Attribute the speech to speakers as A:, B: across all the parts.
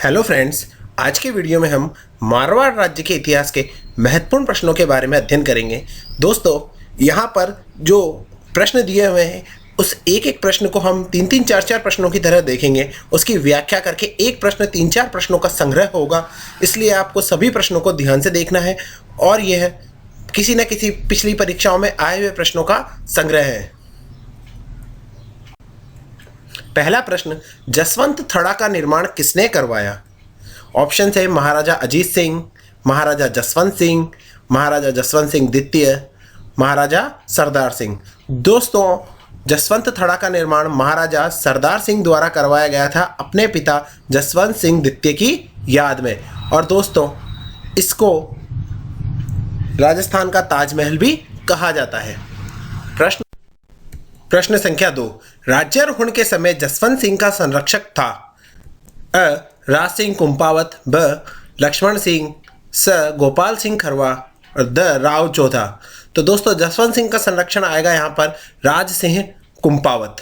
A: Hello friends, आज के video में हम मारवाड़ राज्य के इतिहास के महत्वपूर्ण प्रश्नों के बारे में अध्ययन करेंगे। दोस्तों, यहाँ पर जो प्रश्न दिए हुए हैं उस एक एक प्रश्न को हम तीन तीन चार चार प्रश्नों की तरह देखेंगे। उसकी व्याख्या करके एक प्रश्न तीन चार प्रश्नों का संग्रह होगा, इसलिए आपको सभी प्रश्नों को ध्यान से देखना है और यह किसी न किसी पिछली परीक्षाओं में आए हुए प्रश्नों का संग्रह है। पहला प्रश्न, जसवंत थड़ा का निर्माण किसने करवाया? ऑप्शन है महाराजा अजीत सिंह, महाराजा जसवंत सिंह, महाराजा जसवंत सिंह द्वितीय, महाराजा सरदार सिंह। दोस्तों, जसवंत थड़ा का निर्माण महाराजा सरदार सिंह द्वारा करवाया गया था अपने पिता जसवंत सिंह द्वितीय की याद में। और दोस्तों, इसको राजस्थान का ताजमहल भी कहा जाता है। प्रश्न संख्या 2, राज्यारोहण के समय जसवंत सिंह का संरक्षक था? अ राज सिंह कुंपावत, ब लक्ष्मण सिंह, स गोपाल सिंह खरवा और द राव चौथा। तो दोस्तों, जसवंत सिंह का संरक्षण आएगा यहाँ पर राज सिंह कुंपावत।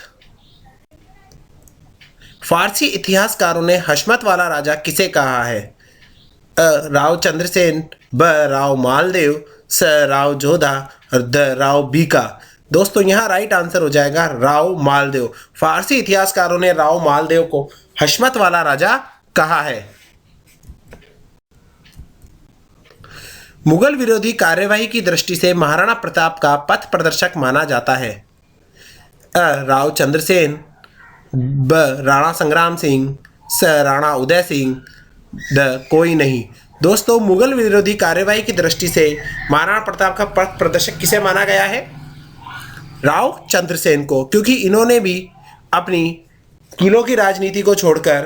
A: फारसी इतिहासकारों ने हशमत वाला राजा किसे कहा है? अ राव चंद्रसेन, ब राव मालदेव, स राव जोधा और द राव बीका। दोस्तों, यहाँ राइट आंसर हो जाएगा राव मालदेव। फारसी इतिहासकारों ने राव मालदेव को हशमत वाला राजा कहा है। मुगल विरोधी कार्यवाही की दृष्टि से महाराणा प्रताप का पथ प्रदर्शक माना जाता है? अ राव चंद्रसेन, ब राणा संग्राम सिंह, स राणा उदय सिंह, द कोई नहीं। दोस्तों, मुगल विरोधी कार्यवाही की दृष्टि से महाराणा प्रताप का पथ प्रदर्शक किसे माना गया है? राव चंद्रसेन को, क्योंकि इन्होंने भी अपनी किलों की राजनीति को छोड़कर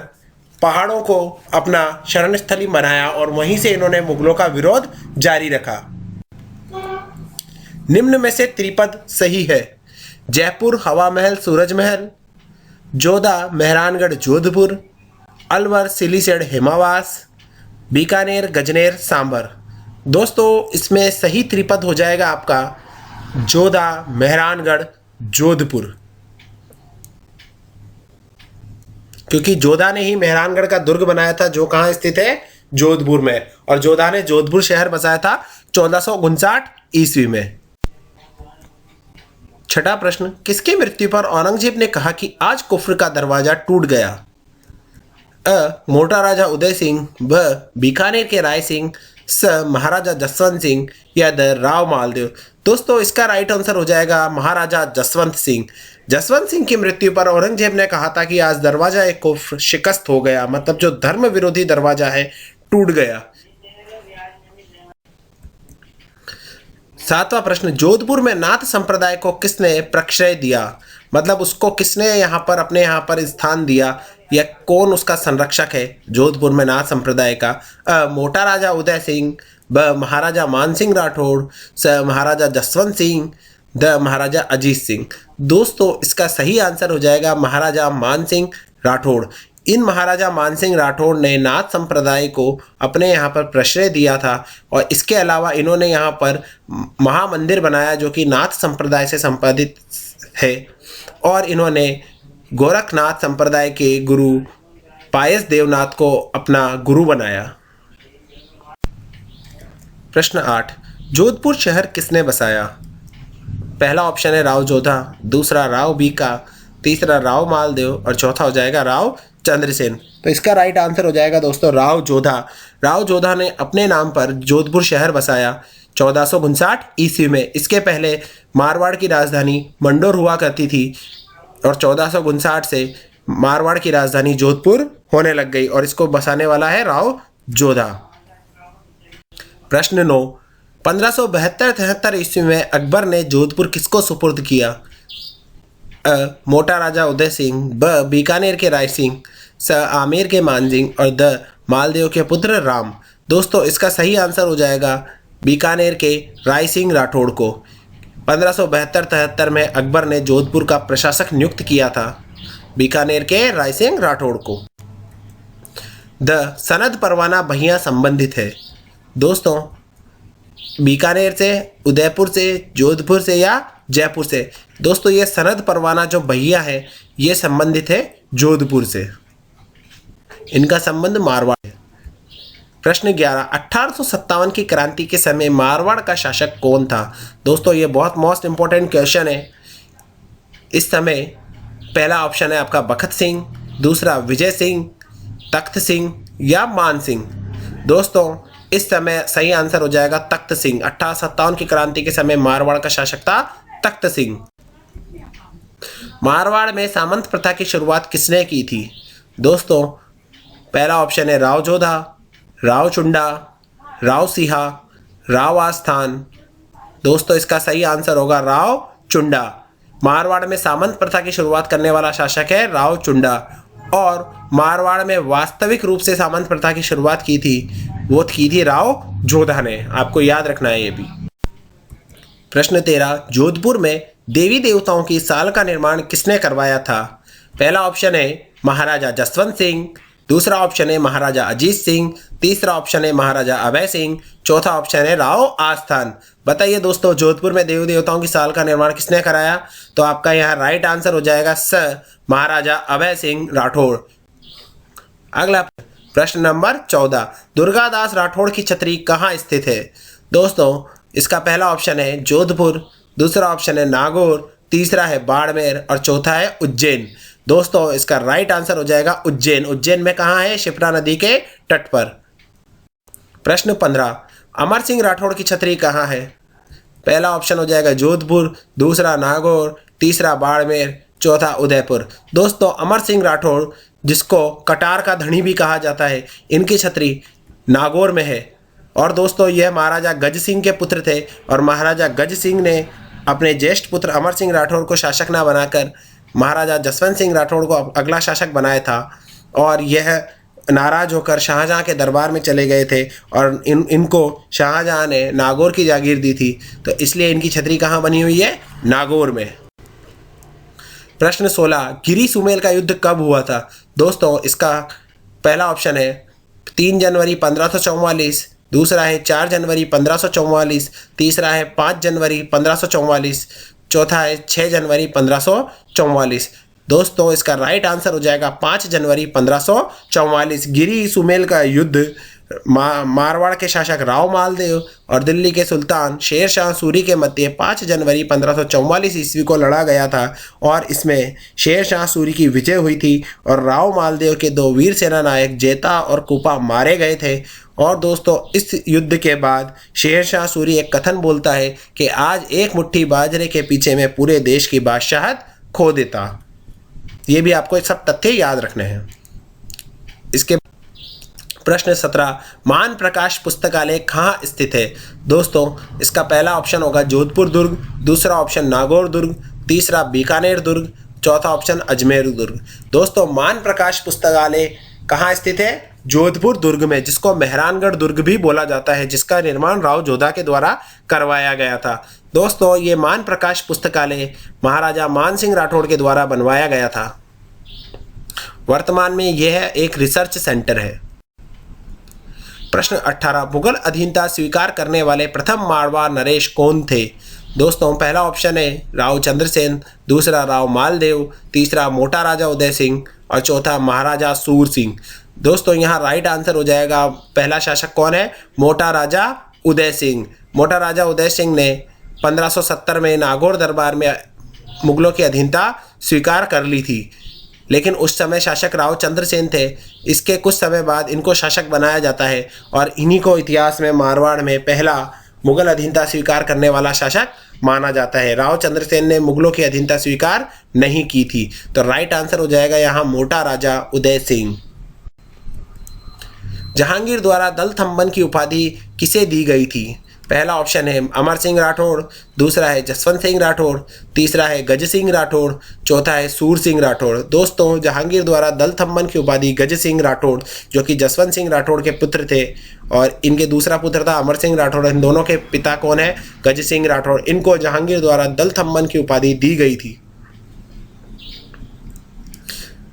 A: पहाड़ों को अपना शरण स्थली बनाया और वहीं से इन्होंने मुगलों का विरोध जारी रखा। निम्न में से त्रिपद सही है? जयपुर हवा महल सूरज महल, जोधा मेहरानगढ़ जोधपुर, अलवर सिलीसेड हेमावास, बीकानेर गजनेर सांभर। दोस्तों, इसमें सही त्रिपद हो जाएगा आपका जोधा मेहरानगढ़ जोधपुर, क्योंकि जोधा ने ही मेहरानगढ़ का दुर्ग बनाया था जो कहाँ स्थित है? जोधपुर में। और जोधा ने जोधपुर शहर बसाया था 1459 ईस्वी में। छठा प्रश्न, किसकी मृत्यु पर औरंगजेब ने कहा कि आज कुफ्र का दरवाजा टूट गया? अ मोटा राजा उदय सिंह, ब बीकानेर के राय सिंह, स महाराजा जसवंत सिंह या द राव मालदेव। दोस्तों, इसका राइट आंसर हो जाएगा महाराजा जसवंत सिंह। जसवंत सिंह की मृत्यु पर औरंगजेब ने कहा था कि आज दरवाजा एक कुफ्र शिकस्त हो गया, मतलब जो धर्म विरोधी दरवाजा है टूट गया। सातवां प्रश्न, जोधपुर में नाथ संप्रदाय को किसने प्रश्रय दिया? मतलब उसको किसने यहाँ पर अपने यहाँ पर स्थान दिया या कौन उसका संरक्षक है जोधपुर में नाथ संप्रदाय का? अ मोटा राजा उदय सिंह, ब महाराजा मान सिंह राठौड़, स महाराजा जसवंत सिंह, द महाराजा अजीत सिंह। दोस्तों, इसका सही आंसर हो जाएगा महाराजा मान सिंह राठौड़। इन महाराजा मान सिंह राठौड़ ने नाथ संप्रदाय को अपने यहाँ पर प्रश्रय दिया था और इसके अलावा इन्होंने यहाँ पर महामंदिर बनाया जो कि नाथ संप्रदाय से संपादित है और इन्होंने गोरखनाथ संप्रदाय के गुरु पायस देवनाथ को अपना गुरु बनाया। प्रश्न 8, जोधपुर शहर किसने बसाया? पहला ऑप्शन है राव जोधा, दूसरा राव बीका, तीसरा राव मालदेव और चौथा हो जाएगा राव चंद्रसेन। तो इसका राइट आंसर हो जाएगा दोस्तों राव जोधा। राव जोधा ने अपने नाम पर जोधपुर शहर बसाया 1459 ईस्वी में। इसके पहले मारवाड़ की राजधानी मंडोर हुआ करती थी और 1459 से मारवाड़ की राजधानी जोधपुर होने लग गई और इसको बसाने वाला है राव जोधा। प्रश्न 9, 1572-73 ईस्वी में अकबर ने जोधपुर किसको सुपुर्द किया? अ मोटा राजा उदय सिंह, ब बीकानेर के राय सिंह, स आमेर के मान सिंह और द मालदेव के पुत्र राम। दोस्तों, इसका सही आंसर हो जाएगा बीकानेर के राय सिंह राठौड़ को। 1572-73 में अकबर ने जोधपुर का प्रशासक नियुक्त किया था बीकानेर के राय सिंह राठौड़ को। द सनद परवाना भैया संबंधित है? दोस्तों, बीकानेर से, उदयपुर से, जोधपुर से या जयपुर से? दोस्तों, ये सनद परवाना जो भैया है ये संबंधित है जोधपुर से। इनका संबंध मारवाड़ है। प्रश्न 11, 1857 की क्रांति के समय मारवाड़ का शासक कौन था? दोस्तों ये बहुत मोस्ट इंपॉर्टेंट क्वेश्चन है। इस समय पहला ऑप्शन है आपका बखत सिंह, दूसरा विजय सिंह, तख्त सिंह या मान सिंह। दोस्तों इस समय सही आंसर हो जाएगा तख्त सिंह। 1857 की क्रांति के समय मारवाड़ का शासक था तख्त सिंह। मारवाड़ में सामंत प्रथा की शुरुआत किसने की थी? दोस्तों पहला ऑप्शन है राव जोधा, राव चुंडा, राव सिहा, राव आस्थान। दोस्तों इसका सही आंसर होगा राव चुंडा। मारवाड़ में सामंत प्रथा की शुरुआत करने वाला शासक है राव चुंडा, और मारवाड़ में वास्तविक रूप से सामंत प्रथा की शुरुआत की थी वो की थी राव जोधा ने। आपको याद रखना है ये भी। प्रश्न 13, जोधपुर में देवी देवताओं की साल का निर्माण किसने करवाया था? पहला ऑप्शन है महाराजा जसवंत सिंह, दूसरा ऑप्शन है महाराजा अजीत सिंह, तीसरा ऑप्शन है महाराजा अभय सिंह, चौथा ऑप्शन है राव आस्थान। बताइए दोस्तों जोधपुर में देवी देवताओं की साल का निर्माण किसने कराया? तो आपका यहाँ राइट आंसर हो जाएगा महाराजा अभय सिंह राठौड़। अगला प्रश्न नंबर 14, दुर्गादास राठौड़ की छतरी कहाँ स्थित है? दोस्तों इसका पहला ऑप्शन है जोधपुर, दूसरा ऑप्शन है नागौर, तीसरा है बाड़मेर और चौथा है उज्जैन। दोस्तों इसका राइट आंसर हो जाएगा उज्जैन। उज्जैन में कहाँ है? शिप्रा नदी के तट पर। प्रश्न 15, अमर सिंह राठौड़ की छतरी कहाँ है? पहला ऑप्शन हो जाएगा जोधपुर, दूसरा नागौर, तीसरा बाड़मेर, चौथा उदयपुर। दोस्तों अमर सिंह राठौड़ जिसको कटार का धनी भी कहा जाता है, इनकी छतरी नागौर में है। और दोस्तों यह महाराजा गज सिंह के पुत्र थे और महाराजा गज सिंह ने अपने ज्येष्ठ पुत्र अमर सिंह राठौड़ को शासक न बनाकर महाराजा जसवंत सिंह राठौड़ को अगला शासक बनाया था, और यह नाराज होकर शाहजहां के दरबार में चले गए थे और इनको शाहजहां ने नागौर की जागीर दी थी, तो इसलिए इनकी छतरी कहाँ बनी हुई है? नागौर में। प्रश्न 16, गिरी सुमेल का युद्ध कब हुआ था? दोस्तों इसका पहला ऑप्शन है 3 जनवरी 1544, दूसरा है 4 जनवरी 1544, तीसरा है 5 जनवरी 1544, चौथा है 6 जनवरी 1544। दोस्तों इसका राइट आंसर हो जाएगा 5 जनवरी 1544। गिरी सुमेल का युद्ध मारवाड़ के शासक राव मालदेव और दिल्ली के सुल्तान शेर शाह सूरी के मध्य 5 जनवरी 1544 ईस्वी को लड़ा गया था, और इसमें शेर शाह सूरी की विजय हुई थी और राव मालदेव के 2 वीर सेना नायक जेता और कुपा मारे गए थे। और दोस्तों इस युद्ध के बाद शेर शाह सूरी एक कथन बोलता है कि आज एक मुट्ठी बाजरे के पीछे मैं पूरे देश की बादशाहत खो देता। ये भी आपको सब तथ्य याद रखने हैं। इसके प्रश्न 17, मान प्रकाश पुस्तकालय कहाँ स्थित है? दोस्तों इसका पहला ऑप्शन होगा जोधपुर दुर्ग, दूसरा ऑप्शन नागौर दुर्ग, तीसरा बीकानेर दुर्ग, चौथा ऑप्शन अजमेर दुर्ग। दोस्तों मान प्रकाश पुस्तकालय कहाँ स्थित है? जोधपुर दुर्ग में, जिसको मेहरानगढ़ दुर्ग भी बोला जाता है, जिसका निर्माण राव जोधा के द्वारा करवाया गया था। दोस्तों ये मान प्रकाश पुस्तकालय महाराजा मान सिंह राठौड़ के द्वारा बनवाया गया था। वर्तमान में यह एक रिसर्च सेंटर है। प्रश्न 18, मुगल अधीनता स्वीकार करने वाले प्रथम मारवाड़ नरेश कौन थे? दोस्तों पहला ऑप्शन है राव चंद्रसेन, दूसरा राव मालदेव, तीसरा मोटा राजा उदय सिंह और चौथा महाराजा सूर सिंह। दोस्तों यहाँ राइट आंसर हो जाएगा पहला शासक कौन है? मोटा राजा उदय सिंह। मोटा राजा उदय सिंह ने 1570 में नागौर दरबार में मुगलों की अधीनता स्वीकार कर ली थी, लेकिन उस समय शासक राव चंद्रसेन थे। इसके कुछ समय बाद इनको शासक बनाया जाता है और इन्हीं को इतिहास में मारवाड़ में पहला मुगल अधीनता स्वीकार करने वाला शासक माना जाता है। राव चंद्रसेन ने मुगलों की अधीनता स्वीकार नहीं की थी, तो राइट आंसर हो जाएगा यहाँ मोटा राजा उदय सिंह। जहांगीर द्वारा दलथम्बन की उपाधि किसे दी गई थी? पहला ऑप्शन है अमर सिंह राठौड़, दूसरा है जसवंत सिंह राठौड़, तीसरा है गज सिंह राठौड़, चौथा है सूर सिंह राठौड़। दोस्तों जहांगीर द्वारा दलथम्बन की उपाधि गज सिंह राठौड़, जो कि जसवंत सिंह राठौड़ के पुत्र थे, और इनके दूसरा पुत्र था अमर सिंह राठौड़। इन दोनों के पिता कौन है? गज सिंह राठौड़। इनको जहांगीर द्वारा दलथम्बन की उपाधि दी गई थी।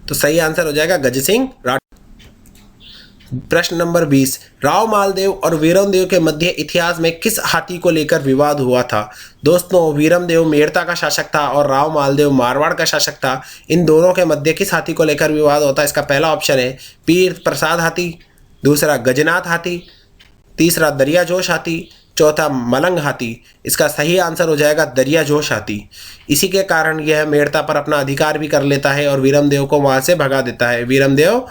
A: तो सही आंसर हो जाएगा गज सिंह राठौड़। प्रश्न नंबर 20, राव मालदेव और वीरमदेव के मध्य इतिहास में किस हाथी को लेकर विवाद हुआ था? दोस्तों, वीरमदेव मेड़ता का शासक था और राव मालदेव मारवाड़ का शासक था। इन दोनों के मध्य किस हाथी को लेकर विवाद होता है? इसका पहला ऑप्शन है पीर प्रसाद हाथी, दूसरा गजनाथ हाथी, तीसरा दरियाजोश हाथी, चौथा मलंग हाथी। इसका सही आंसर हो जाएगा दरियाजोश हाथी। इसी के कारण यह मेड़ता पर अपना अधिकार भी कर लेता है और वीरमदेव को वहाँ से भगा देता है। वीरमदेव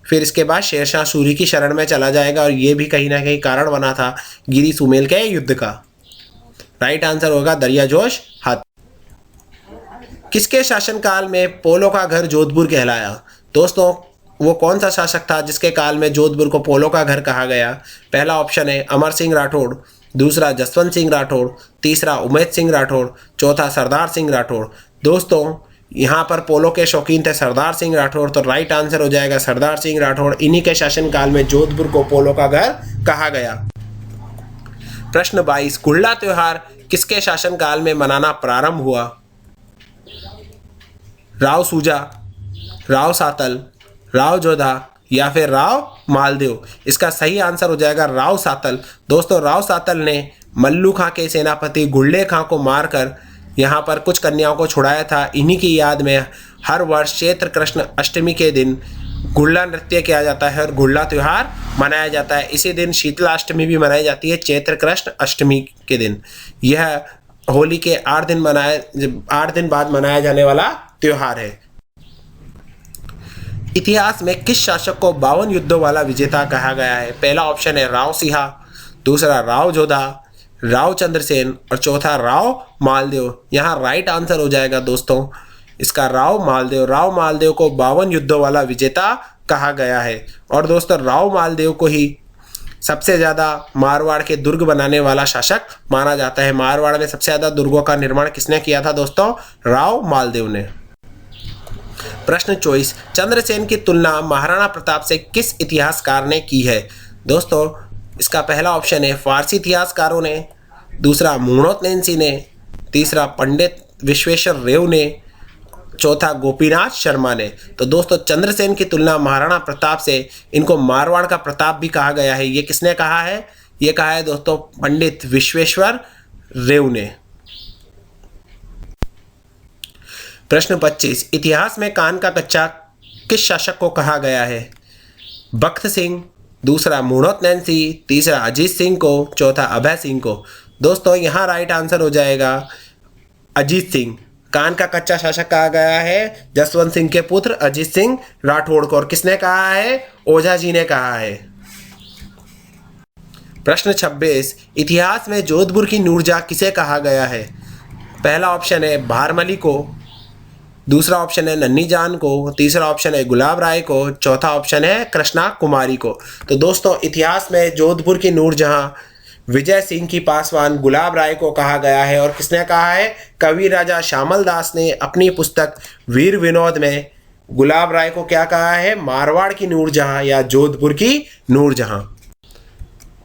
A: फिर इसके बाद शेरशाह सूरी की शरण में चला जाएगा और ये भी कहीं ना कहीं कारण बना था गिरी सुमेल के युद्ध का। राइट आंसर होगा दरियाजोश हाथी। किसके शासनकाल में पोलो का घर जोधपुर कहलाया? दोस्तों, वो कौन सा शासक था जिसके काल में जोधपुर को पोलो का घर कहा गया? पहला ऑप्शन है अमर सिंह राठौड़, दूसरा जसवंत सिंह राठौड़, तीसरा उमेद सिंह राठौड़, चौथा सरदार सिंह राठौड़। दोस्तों, यहाँ पर पोलो के शौकीन थे सरदार सिंह राठौड़, तो राइट आंसर हो जाएगा सरदार सिंह राठौड़। इन्हीं के शासनकाल में जोधपुर को पोलो का घर कहा गया। प्रश्न 22, गुड़ला त्योहार किसके शासनकाल में मनाना प्रारंभ हुआ? राव सूजा, राव सातल, राव जोधा या फिर राव मालदेव। इसका सही आंसर हो जाएगा राव सातल। दोस्तों, राव सातल ने मल्लू खां के सेनापति गुड़ले खां को मारकर यहाँ पर कुछ कन्याओं को छुड़ाया था। इन्हीं की याद में हर वर्ष चैत्र कृष्ण अष्टमी के दिन गुड़ला नृत्य किया जाता है और गुड़ला त्यौहार मनाया जाता है। इसी दिन शीतलाष्टमी भी मनाई जाती है, चैत्र कृष्ण अष्टमी के दिन। यह होली के 8 दिन बाद मनाया जाने वाला त्यौहार है। इतिहास में किस शासक को 52 युद्धों वाला विजेता कहा गया है? पहला ऑप्शन है राव सिंहा, दूसरा राव जोधा, राव चंद्रसेन और चौथा राव मालदेव। यहाँ राइट आंसर हो जाएगा दोस्तों इसका राव मालदेव। राव मालदेव को 52 युद्धों वाला विजेता कहा गया है। और दोस्तों, राव मालदेव को ही सबसे ज़्यादा मारवाड़ के दुर्ग बनाने वाला शासक माना जाता है। मारवाड़ में सबसे ज़्यादा दुर्गों का निर्माण किसने किया था दोस्तों? राव मालदेव ने। प्रश्न 24, चंद्रसेन की तुलना महाराणा प्रताप से किस इतिहासकार ने की है? दोस्तों, इसका पहला ऑप्शन है फारसी इतिहासकारों ने, दूसरा मुणोत नैन्सी ने, तीसरा पंडित विश्वेश्वर रेव ने, चौथा गोपीनाथ शर्मा ने। तो दोस्तों, चंद्रसेन की तुलना महाराणा प्रताप से इनको मारवाड़ का प्रताप भी कहा गया है। ये किसने कहा है? ये कहा है दोस्तों पंडित विश्वेश्वर रेव ने। प्रश्न 25, इतिहास में कान का कच्चा किस शासक को कहा गया है? बख्त सिंह, दूसरा मुणोत नैन्सी, तीसरा अजीत सिंह को, चौथा अभय सिंह को। दोस्तों, यहाँ राइट आंसर हो जाएगा अजीत सिंह। कान का कच्चा शासक कहा गया है जसवंत सिंह के पुत्र अजीत सिंह राठौड़ को। और किसने कहा है? ओझा जी ने कहा है। प्रश्न 26, इतिहास में जोधपुर की नूरजहां किसे कहा गया है? पहला ऑप्शन है भारमली को, दूसरा ऑप्शन है नन्ही जान को, तीसरा ऑप्शन है गुलाब राय को, चौथा ऑप्शन है कृष्णा कुमारी को। तो दोस्तों, इतिहास में जोधपुर की नूरजहां विजय सिंह की पासवान गुलाब राय को कहा गया है। और किसने कहा है? कवि राजा श्यामल दास ने अपनी पुस्तक वीर विनोद में गुलाब राय को क्या कहा है? मारवाड़ की नूरजहां या जोधपुर की नूरजहां।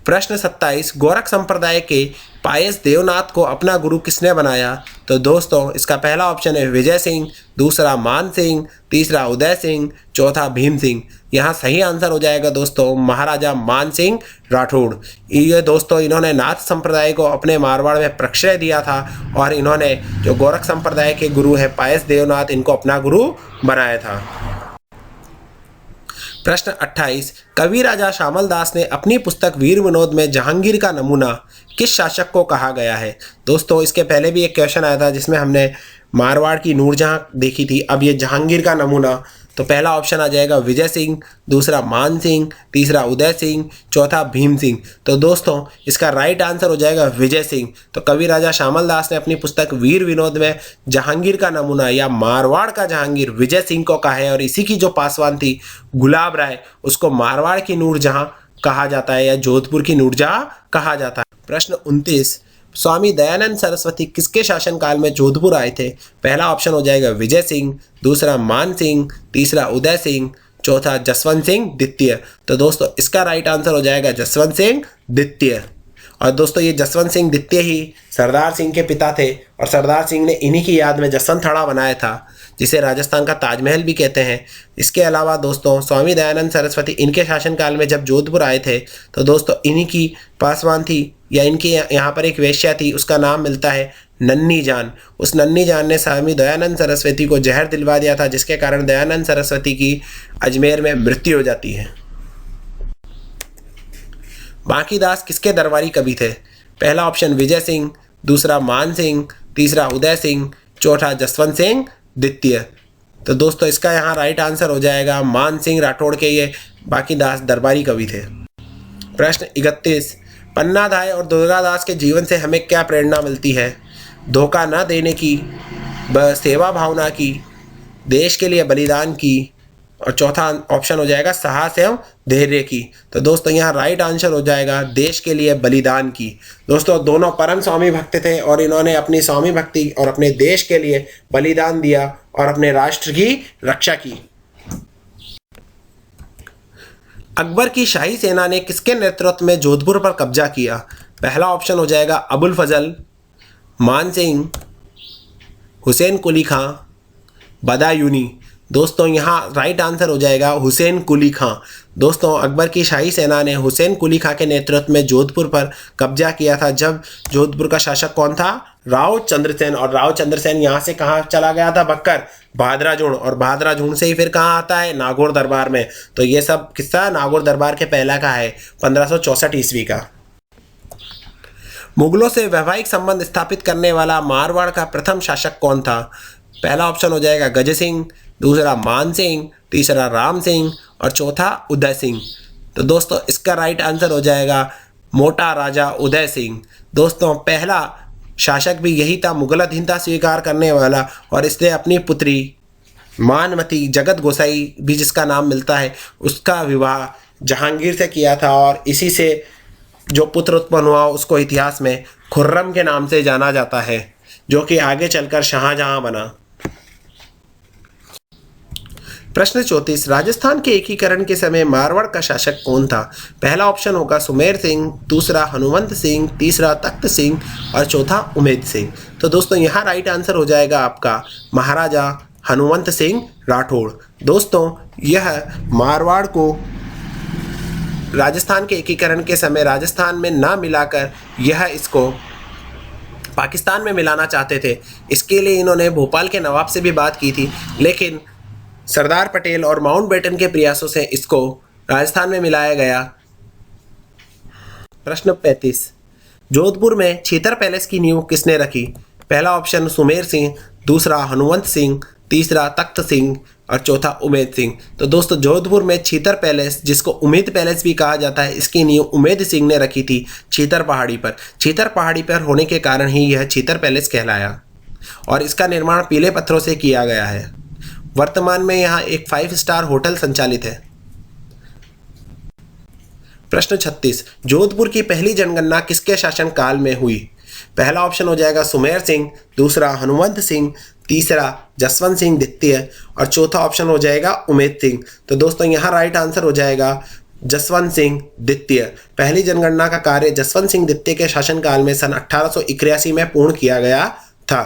A: प्रश्न 27, गोरख संप्रदाय के पायस देवनाथ को अपना गुरु किसने बनाया? तो दोस्तों, इसका पहला ऑप्शन है विजय सिंह, दूसरा मान सिंह, तीसरा उदय सिंह, चौथा भीम सिंह। यहाँ सही आंसर हो जाएगा दोस्तों महाराजा मान सिंह राठौड़। ये दोस्तों, इन्होंने नाथ संप्रदाय को अपने मारवाड़ में प्रश्रय दिया था और इन्होंने जो गोरख संप्रदाय के गुरु है पायस देवनाथ, इनको अपना गुरु बनाया था। प्रश्न 28, कवि राजा श्यामल दास ने अपनी पुस्तक वीर विनोद में जहांगीर का नमूना किस शासक को कहा गया है? दोस्तों, इसके पहले भी एक क्वेश्चन आया था जिसमें हमने मारवाड़ की नूरजहां देखी थी। अब ये जहांगीर का नमूना, तो पहला ऑप्शन आ जाएगा विजय सिंह, दूसरा मान सिंह, तीसरा उदय सिंह, चौथा भीम सिंह। तो दोस्तों, इसका राइट आंसर हो जाएगा विजय सिंह। तो कवि राजा श्यामल दास ने अपनी पुस्तक वीर विनोद में जहांगीर का नमूना या मारवाड़ का जहांगीर विजय सिंह को कहा है। और इसी की जो पासवान थी गुलाब राय, उसको मारवाड़ की नूरजहां कहा जाता है या जोधपुर की नूरजहां कहा जाता है। प्रश्न 29, स्वामी दयानंद सरस्वती किसके शासनकाल में जोधपुर आए थे? पहला ऑप्शन हो जाएगा विजय सिंह, दूसरा मान सिंह, तीसरा उदय सिंह, चौथा जसवंत सिंह द्वितीय। तो दोस्तों, इसका राइट आंसर हो जाएगा जसवंत सिंह द्वितीय। और दोस्तों ये जसवंत सिंह द्वितीय ही सरदार सिंह के पिता थे और सरदार सिंह ने इन्हीं की याद में जसवंत थड़ा बनाया था, जिसे राजस्थान का ताजमहल भी कहते हैं। इसके अलावा दोस्तों स्वामी दयानंद सरस्वती इनके शासनकाल में जब जोधपुर आए थे तो दोस्तों इन्हीं की पासवान थी या इनके यहाँ पर एक वेश्या थी, उसका नाम मिलता है नन्ही जान। उस नन्ही जान ने स्वामी दयानंद सरस्वती को जहर दिलवा दिया था, जिसके कारण दयानंद सरस्वती की अजमेर में मृत्यु हो जाती है। बांकीदास किसके दरबारी कवि थे? पहला ऑप्शन विजय सिंह, दूसरा मान सिंह, तीसरा उदय सिंह, चौथा जसवंत सिंह द्वितीय। तो दोस्तों इसका यहाँ राइट आंसर हो जाएगा मान सिंह राठौड़ के ये बांकीदास दरबारी कवि थे। प्रश्न 31, पन्नाधाय और दुर्गादास के जीवन से हमें क्या प्रेरणा मिलती है? धोखा न देने की, सेवा भावना की, देश के लिए बलिदान की, और चौथा ऑप्शन हो जाएगा साहस एवं धैर्य की। तो दोस्तों यहाँ राइट आंसर हो जाएगा देश के लिए बलिदान की। दोस्तों दोनों परम स्वामी भक्त थे और इन्होंने अपनी स्वामी भक्ति और अपने देश के लिए बलिदान दिया और अपने राष्ट्र की रक्षा की। अकबर की शाही सेना ने किसके नेतृत्व में जोधपुर पर कब्जा किया? पहला ऑप्शन हो जाएगा अबुल फजल, मान सिंह, हुसैन कुली खां, बदायूनी। दोस्तों यहाँ राइट आंसर हो जाएगा हुसैन कुली खां। दोस्तों अकबर की शाही सेना ने हुसैन कुली खां के नेतृत्व में जोधपुर पर कब्जा किया था, जब जोधपुर का शासक कौन था? राव चंद्रसेन। और राव चंद्रसेन यहाँ से कहाँ चला गया था? बक्कर, भादराजूण, और भादराजूण से ही फिर कहाँ आता है? नागौर दरबार में। तो ये सब किस्सा नागौर दरबार के पहला का है, 1564 ईस्वी का। मुगलों से वैवाहिक संबंध स्थापित करने वाला मारवाड़ का प्रथम शासक कौन था? पहला ऑप्शन हो जाएगा गज सिंह, दूसरा मान सिंह, तीसरा राम सिंह और चौथा उदय सिंह। तो दोस्तों इसका राइट आंसर हो जाएगा मोटा राजा उदय सिंह। दोस्तों पहला शासक भी यही था, मुगलाधीनता स्वीकार करने वाला, और इसने अपनी पुत्री मानमती जगत गोसाई भी जिसका नाम मिलता है, उसका विवाह जहांगीर से किया था, और इसी से जो पुत्र उत्पन्न हुआ उसको इतिहास में खुर्रम के नाम से जाना जाता है, जो कि आगे चलकर शाहजहां बना। प्रश्न 34, राजस्थान के एकीकरण के समय मारवाड़ का शासक कौन था? पहला ऑप्शन होगा सुमेर सिंह, दूसरा हनुमंत सिंह, तीसरा तख्त सिंह और चौथा उमेद सिंह। तो दोस्तों यहाँ राइट आंसर हो जाएगा आपका महाराजा हनुमंत सिंह राठौड़। दोस्तों यह मारवाड़ को राजस्थान के एकीकरण के समय राजस्थान में ना मिलाकर यह इसको पाकिस्तान में मिलाना चाहते थे। इसके लिए इन्होंने भोपाल के नवाब से भी बात की थी, लेकिन सरदार पटेल और माउंटबेटन के प्रयासों से इसको राजस्थान में मिलाया गया। प्रश्न 35, जोधपुर में छीतर पैलेस की नींव किसने रखी? पहला ऑप्शन सुमेर सिंह, दूसरा हनुमंत सिंह, तीसरा तख्त सिंह और चौथा उमेद सिंह। तो दोस्तों जोधपुर में छीतर पैलेस, जिसको उम्मीद पैलेस भी कहा जाता है, इसकी नींव उमेद सिंह ने रखी थी छीतर पहाड़ी पर। छीतर पहाड़ी पर होने के कारण ही यह छीतर पैलेस कहलाया, और इसका निर्माण पीले पत्थरों से किया गया है। वर्तमान में यहाँ एक 5 स्टार होटल संचालित है। प्रश्न 36, जोधपुर की पहली जनगणना किसके शासनकाल में हुई? पहला ऑप्शन हो जाएगा सुमेर सिंह, दूसरा हनुमंत सिंह, तीसरा जसवंत सिंह द्वितीय और चौथा ऑप्शन हो जाएगा उमेद सिंह। तो दोस्तों यहाँ राइट आंसर हो जाएगा जसवंत सिंह द्वितीय। पहली जनगणना का कार्य जसवंत सिंह द्वितीय के शासनकाल में सन 1881 में पूर्ण किया गया था।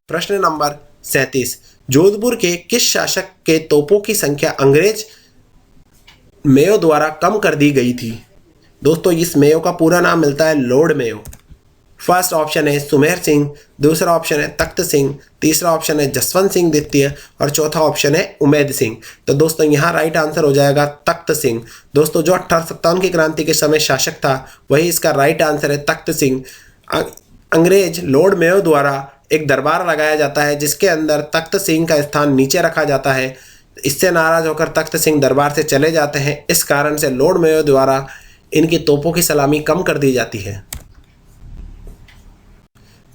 A: प्रश्न नंबर 37, जोधपुर के किस शासक के तोपों की संख्या अंग्रेज मेयो द्वारा कम कर दी गई थी? दोस्तों इस मेयो का पूरा नाम मिलता है लॉर्ड मेयो। फर्स्ट ऑप्शन है सुमेर सिंह, दूसरा ऑप्शन है तख्त सिंह, तीसरा ऑप्शन है जसवंत सिंह द्वितीय और चौथा ऑप्शन है उमेद सिंह। तो दोस्तों यहाँ राइट आंसर हो जाएगा तख्त सिंह। दोस्तों जो 1857 की क्रांति के समय शासक था वही इसका राइट आंसर है तख्त सिंह। अंग्रेज लॉर्ड मेयो द्वारा एक दरबार लगाया जाता है जिसके अंदर तख्त सिंह का स्थान नीचे रखा जाता है। इससे नाराज होकर तख्त सिंह दरबार से चले जाते हैं। इस कारण से लॉर्ड मेयो द्वारा इनकी तोपों की सलामी कम कर दी जाती है।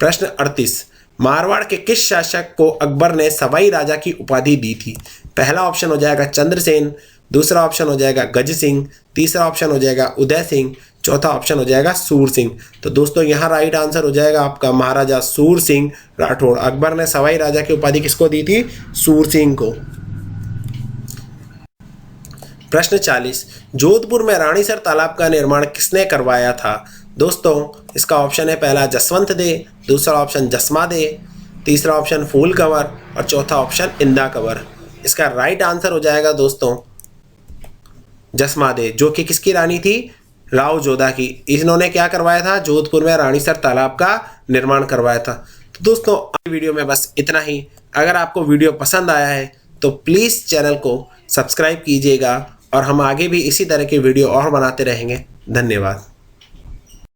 A: प्रश्न 38, मारवाड़ के किस शासक को अकबर ने सवाई राजा की उपाधि दी थी? पहला ऑप्शन हो जाएगा चंद्रसेन, दूसरा ऑप्शन हो जाएगा गज सिंह, तीसरा ऑप्शन हो जाएगा उदय सिंह, चौथा ऑप्शन हो जाएगा सूर सिंह। तो दोस्तों यहाँ राइट आंसर हो जाएगा आपका महाराजा सूर सिंह राठौड़। अकबर ने सवाई राजा की उपाधि किसको दी थी? सूर सिंह को। प्रश्न 40, जोधपुर में रानीसर तालाब का निर्माण किसने करवाया था? दोस्तों इसका ऑप्शन है पहला जसवंत दे, दूसरा ऑप्शन जसमा दे, तीसरा ऑप्शन फूल कंवर और चौथा ऑप्शन इंदा कंवर। इसका राइट आंसर हो जाएगा दोस्तों जसमा दे, जो कि किसकी रानी थी? राव जोधा की। इन्होंने क्या करवाया था? जोधपुर में रानीसर तालाब का निर्माण करवाया था। तो दोस्तों आज वीडियो में बस इतना ही। अगर आपको वीडियो पसंद आया है तो प्लीज़ चैनल को सब्सक्राइब कीजिएगा और हम आगे भी इसी तरह की वीडियो और बनाते रहेंगे। धन्यवाद।